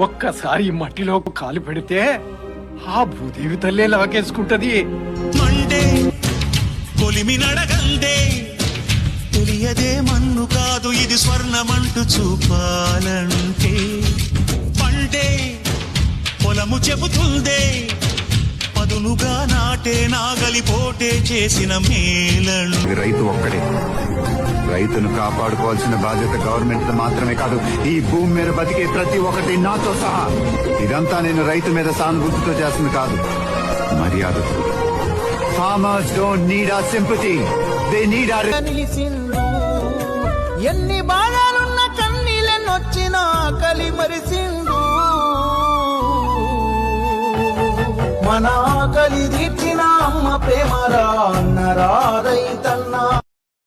ఒక్కసారి ఈ మట్టిలో కాలు పెడితే ఆ భూదేవి తల్లే లాగేసుకుంటది. మండే కొలిమి నడగందే తెలియదే మన్ను కాదు ఇది స్వర్ణమంటూ చూపాలంటే పండే పొలము చెబుతుందే పదునుగా నాటే నాగలి పోటే చేసిన మేలను. రైతు ఒక్కడే. రైతును కాపాడుకోవాల్సిన బాధ్యత గవర్నమెంట్ మాత్రమే కాదు, ఈ భూమి మీద బతికే ప్రతి ఒక్కటి నాతో సహా. ఇదంతా నేను రైతు మీద సానుభూతితో చేస్తుంది కాదు, మర్యాదతో. Farmers don't need our sympathy, they need our... ఎన్ని బాధలున్న కన్నీళ్ళనొచ్చినా కలి మరిసిండు, మన ఆకలి తీర్చిన అమ్మ ప్రేమరా అన్నరా రైతన్నా.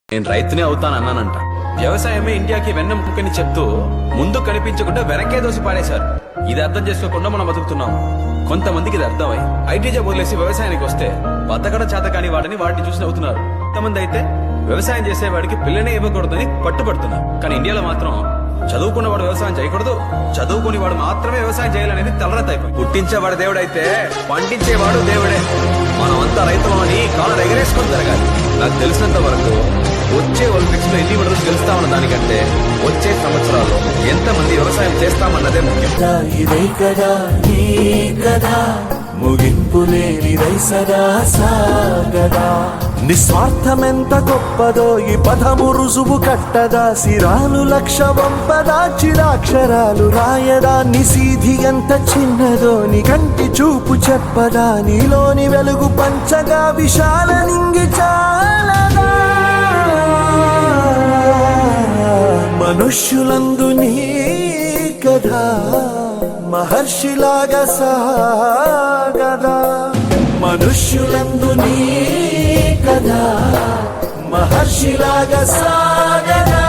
నేను రైతునే అవుతానన్నానంట. వ్యవసాయమే ఇండియాకి వెన్నెముకని చెప్తూ ముందు కనిపించకుండా వెనకే దోసి పాడేశారు. ఇది అర్థం చేసుకోకుండా మనం బతుకుతున్నాం. కొంతమందికి ఇది అర్థమై ఐటీ జాబ్ వదిలేసి వ్యవసాయానికి వస్తే బతకడం చేత కాని వాడిని వాటిని చూసి నవ్వుతున్నారు. కొంతమంది అయితే వ్యవసాయం చేసేవాడికి పిల్లనే ఇవ్వకూడదని పట్టుబడుతున్నారు. కానీ ఇండియాలో మాత్రం చదువుకున్నవాడు వ్యవసాయం చేయకూడదు, చదువుకుని వాడు మాత్రమే వ్యవసాయం చేయాలనేది తలరతైపోయి. పుట్టించేవాడు దేవుడైతే పండించేవాడు దేవుడే. మనమంతా రైతులని కాళ్ళు ఎగరేసుకొని జరగాలి. నాకు తెలిసినంత వరకు వచ్చే ఒలింపిక్స్ లో ఎన్ని మెడల్స్ గెలుస్తామన్న దానికంటే వచ్చే సంవత్సరాల్లో ఎంతమంది వ్యవసాయం చేస్తామన్నదే ముఖ్యం. ఇదే కదా ఈ కదా ముగింపు లేనిదై సదా సాగదా. నిస్వార్థమెంత గొప్పదో ఈ పదము రుజువు కట్టదా. సిరాలు లక్ష వంపదా, చిరాక్షరాలు రాయదా. నిసీధి ఎంత చిన్నదో నీ కంటి చూపు చెప్పదా. నీలోని వెలుగు పంచగా విశాల నింగి చాలదా. మనుష్యులందు నీ కథా మహర్షిలాగా సాగదా. మనుష్యులందు నీ కథా మహర్షిలాగా సాగదా.